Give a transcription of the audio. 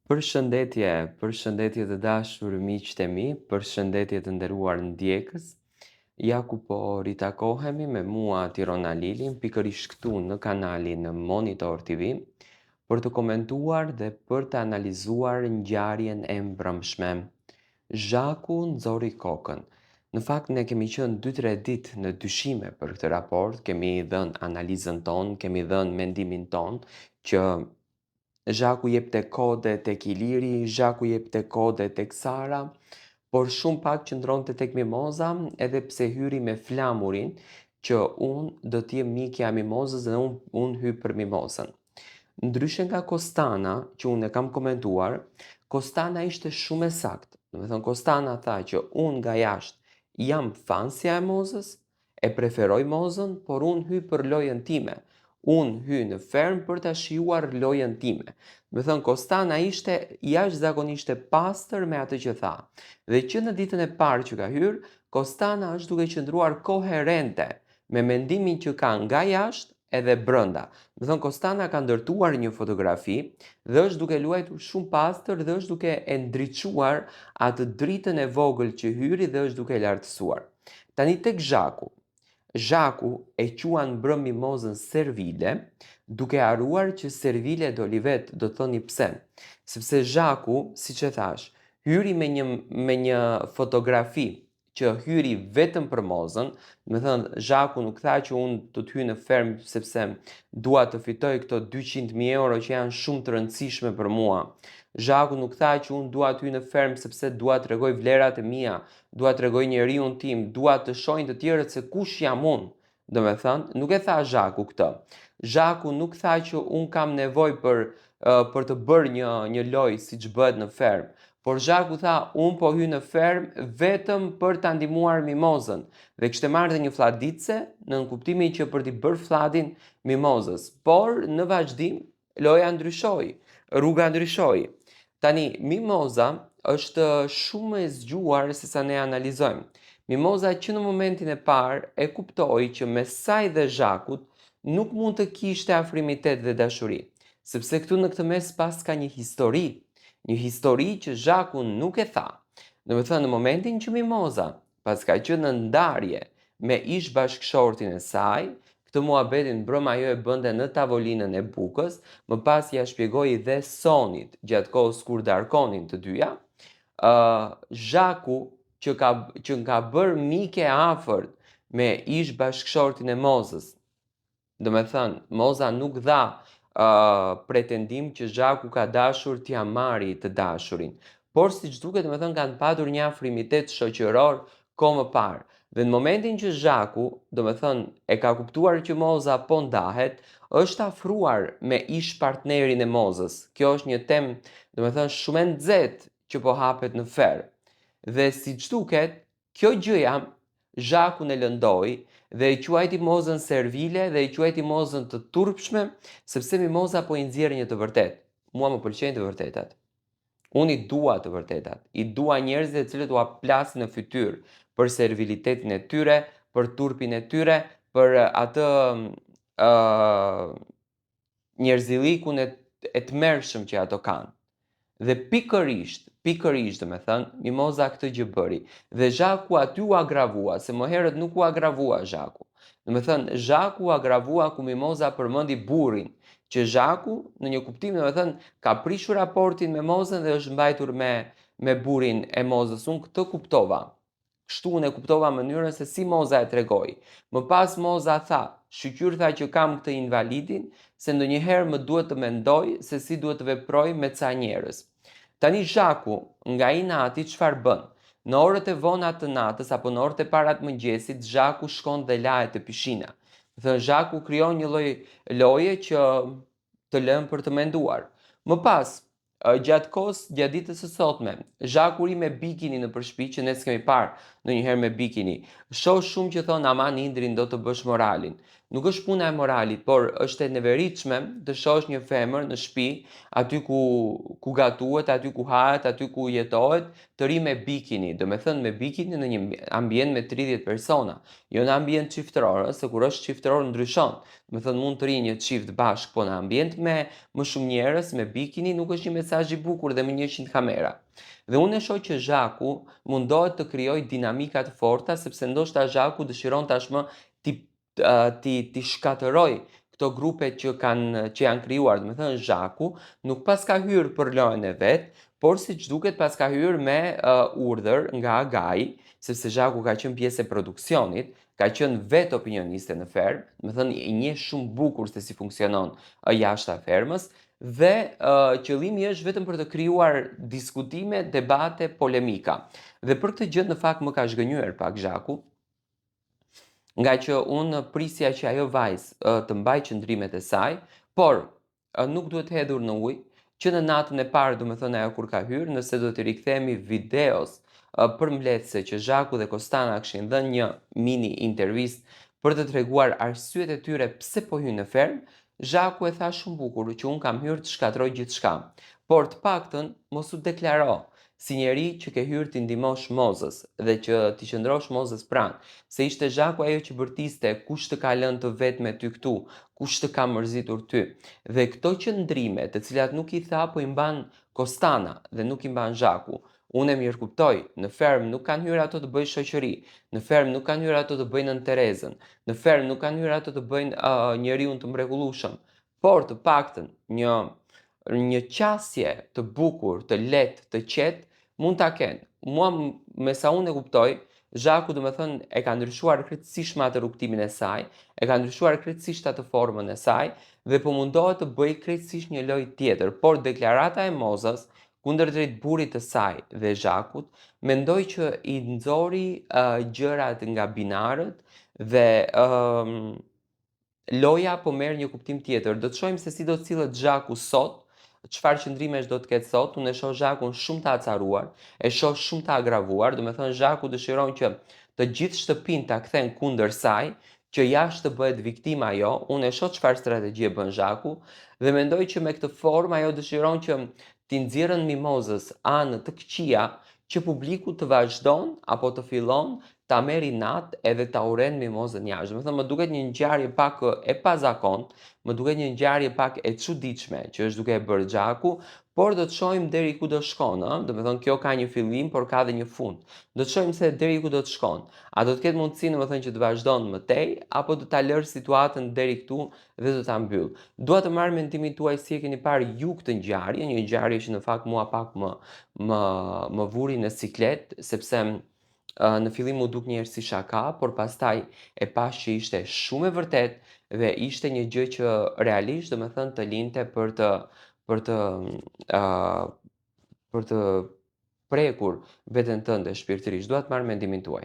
Përshëndetje të dashur miqtë e mi, përshëndetje të nderuar ndjekës. Ja ku po ritakohemi me mua Tirona Lilin, pikërisht këtu në kanalin Monitor TV, për të komentuar dhe për të analizuar ngjarjen e mbrëmshme. Zhaku nxori kokën. Në fakt ne kemi qenë 2-3 ditë në dyshime për këtë raport, kemi dhënë analizën tonë, kemi dhënë mendimin tonë që Zhaku jepte kode tek Iliri, Zhaku jepte kode tek Sara, por shumë pak qëndronte tek Mimoza, edhe pse hyri me flamurin që unë do t'jem mikja e Mimozës dhe unë hy për Mimozën. Ndryshe nga Kostana, që unë e kam komentuar, Kostana ishte shumë e saktë. Domethënë Kostana tha që unë nga jashtë jam fansja e Mozës, e preferoj Mozën, por unë hy për lojën time. Unë hy në ferm për ta shijuar lojën time. Me thënë, Kostana ishte jashtëzakonisht e pastër me atë që tha. Dhe që në ditën e parë që ka hyrë, Kostana është duke qëndruar koherente me mendimin që ka nga jashtë edhe brënda. Me thënë, Kostana ka ndërtuar një fotografi dhe është duke luajtur shumë pastër dhe është duke e ndriçuar atë dritën e vogël që hyri dhe është duke lartësuar. Tani tek Zhaku. Zhaku e quan brëm Mimozën Servile, duke haruar që Servile do livet, do thoni pse. Sepse Zhaku, siç e thash, hyri me një fotografi që hyri vetëm për Mozën, me thënë Zhaku nuk tha që unë do të hyj në ferm sepse dua të fitoj këto 200.000 euro që janë shumë të rëndësishme për mua. Zhaku nuk tha që unë dua të hyj në ferm sepse dua të tregoj vlerat e mia, dua të tregoj njeriun tim, dua të shohin të tjerët se kush jam unë. Domethënë, nuk e tha Zhaku këtë. Zhaku nuk tha që unë kam nevojë për të bërë një lojë siç bëhet në ferm. Por Zhaku tha, unë po hy në ferm vetëm për ta ndihmuar Mimozën. Dhe kishte marrë një flladice në kuptimin që për t'i bërë fllatin Mimozës. Por në vazhdim loja ndryshoi, rruga ndryshoi. Tani Mimoza është shumë e zgjuar se sa ne analizojmë. Mimoza që në momentin e parë e kuptoi që mes saj dhe Zhakut nuk mund të kishte afrimitet dhe dashuri, sepse këtu në këtë mes pas ka një histori që Zhaku nuk e tha. Domethënë në momentin që Mimoza pas ka qenë në ndarje me ish bashkëshortin e saj, këtë muhabetin brëm ajo e bënde në tavolinën e bukës, më pas ja shpjegoi dhe Sonit gjatë kohës kur darkonin të dyja. Zhaku që ka bërë mike afërt me ish bashkëshortin e Mozës. Domethënë, Moza nuk dha pretendim që Zhaku ka dashur t'ia marrë të dashurin. Por siç duket, domethënë kanë patur një afrimitet shoqëror kohë më parë. Dhe në momentin që Zhaku, domethënë, e ka kuptuar që Moza po ndahet, është afruar me ish partnerin e Mozës. Kjo është një temë, domethënë, shumë e nxehtë që po hapet në fer. Dhe siç duket, kjo gjëja Zhakun e lëndoi dhe i quajti Mozën servile dhe i quajti Mozën të turpshme, sepse Mimoza po i nxjerr një të vërtetë. Mua më pëlqejnë të vërtetat. Unë i dua të vërtetat. I dua njerëzit e cilët ua plasin në fytyrë për servilitetin e tyre, për turpin e tyre, për atë njerëzillikun e tmerrshëm që ato kanë. Dhe pikërisht domethënë, Mimoza këtë gjë bëri. Dhe Zhaku aty u agravua, se më herët nuk u agravua Zhaku. Domethënë, Zhaku u agravua ku Mimoza përmendi burrin, që Zhaku në një kuptim domethënë ka prishur raportin me Mozën dhe është mbajtur me burrin e Mozës. Unë këtë kuptova. Kështu unë e kuptova mënyrën se si Moza e tregoi. Më pas Moza tha, shqyr tha që kam këtë invalidin, se ndonjëherë më duhet të mendoj se si duhet të veproj me ca njerëz. Tani Zhaku, nga inati çfarë bën? Në orët e vona të natës apo në orët e para të mëngjesit, Zhaku shkon dhe lahet te pishina. Dhe Zhaku krijon një lloj loje që të lëm për të menduar. Më pas, gjatë ditës së sotme, Zhaku ri me bikini në shtëpi që ne s'kemi parë ndonjëherë me bikini. Shoh shumë që thonë aman Indrin do të bësh moralin. Nuk është puna e moralit, por është e neveritshme të shohësh një femër në shtëpi, aty ku gatuhet, aty ku hahet, aty ku jetohet, të ri me bikini. Do me thënë me bikini në një ambient me 30 persona, jo në ambient çiftëror, se kur është çiftëror ndryshon. Do me thënë mund të ri një çift bashk, po në ambient me më shumë njerëz me bikini nuk është një mesazh i bukur dhe me 100 kamera. Dhe unë e shoh që Zhaku mundohet të krijojë dinamika të forta sepse ndoshta Zhaku dëshiron tashmë ti shkatërroj këto grupe që janë krijuar. Do të thënë Zhaku nuk pas ka hyrë për lojën e vet, por siç duket pas ka hyrë me urdhër nga Agai, sepse Zhaku ka qenë pjesë e produksionit, ka qenë vetë opinioniste në fermë, do të thënë i njeh shumë bukur se si funksionon jashta e fermës dhe qëllimi është vetëm për të krijuar diskutime, debate, polemika. Dhe për këtë gjë në fakt më ka zhgënjur pak Zhaku, nga që unë prisja që ajo vajzë të mbaj qëndrimet e saj, por nuk duhet hedhur në ujë, që në natën e parë, do me thënë ajo kur ka hyrë, nëse do të rikthehemi videos përmbledhëse që Zhaku dhe Kostana kishin dhënë një mini intervistë për të treguar arsyet e tyre pse po hynë në fermë, Zhaku e tha shumë bukur që unë kam hyrë të shkatroj gjithçka, por të paktën mos u deklaro si njeri që ke hyrë t'i ndihmosh Mozës dhe që t'i qëndrosh Mozës pranë, se ishte Zhaku ajo që bërtiste kush të ka lënë të vetë me ty këtu, kush të ka mërzitur ty. Dhe këto qëndrime, të cilat nuk i tha, po i mban Kostana dhe nuk i mban Zhaku. Unë e mirë kuptoj, në fermë nuk kanë hyrë ato të bëjnë shoqëri, në fermë nuk kanë hyrë ato të bëjnë Nën Terezën, në fermë nuk kanë hyrë ato të bëjnë njeriu të mrekullueshëm, por të paktën një qasje të bukur, të lehtë, të qetë, mund ta kenë. Mua me sa unë e kuptoj, Zhaku do me thënë e ka ndryshuar krejtësisht me atë rrugtimin e saj, e ka ndryshuar krejtësisht atë formën e saj dhe po mundohet të bëj krejtësisht një lojë tjetër, por deklarata e Mozës kundërdrejt burrit të saj dhe Zhakut, mendoj që i nxori gjërat nga binarët dhe loja po merr një kuptim tjetër. Do të shohim se si do të sillet Zhaku sot, çfarë qëndrimesh do të ketë sot. Unë e shoh Zhakun shumë të acaruar, e shoh shumë të agravuar, do me thënë Zhaku dëshiron që të gjithë shtëpinë ta kthen kundër saj, që jashtë të bëhet viktima ajo. Unë e shoh çfarë strategji bën Zhaku dhe mendoj që me këtë formë ajo dëshiron që t'i nxjerrën mimozës anë të këqija që publiku të vazhdon apo të fillon ta merr inat edhe ta uren mimozën jashtë. Do të thënë më duket një ngjarje pak e pazakont, më duket një ngjarje pak e çuditshme që është duke e bërë Zhaku, por do të shohim deri ku do shkon, ëh. Do të thënë kjo ka një fillim, por ka edhe një fund. Do të shohim se deri ku do të shkon. A do të ketë mundësi, domethënë që të vazhdon më tej apo do ta lërë situatën deri këtu dhe do ta mbyll. Dua të marr mendimin tuaj si e keni parë ju këtë ngjarje, një ngjarje që në fakt mua pak më vuri në siklet, sepse në fillim u duk njëherë si shaka, por pastaj e pash që ishte shumë e vërtet dhe ishte një gjë që realisht do me thënë të linte për të uh, për të prekur veten tënde shpirtërisht. Dua të marr mendimin tuaj.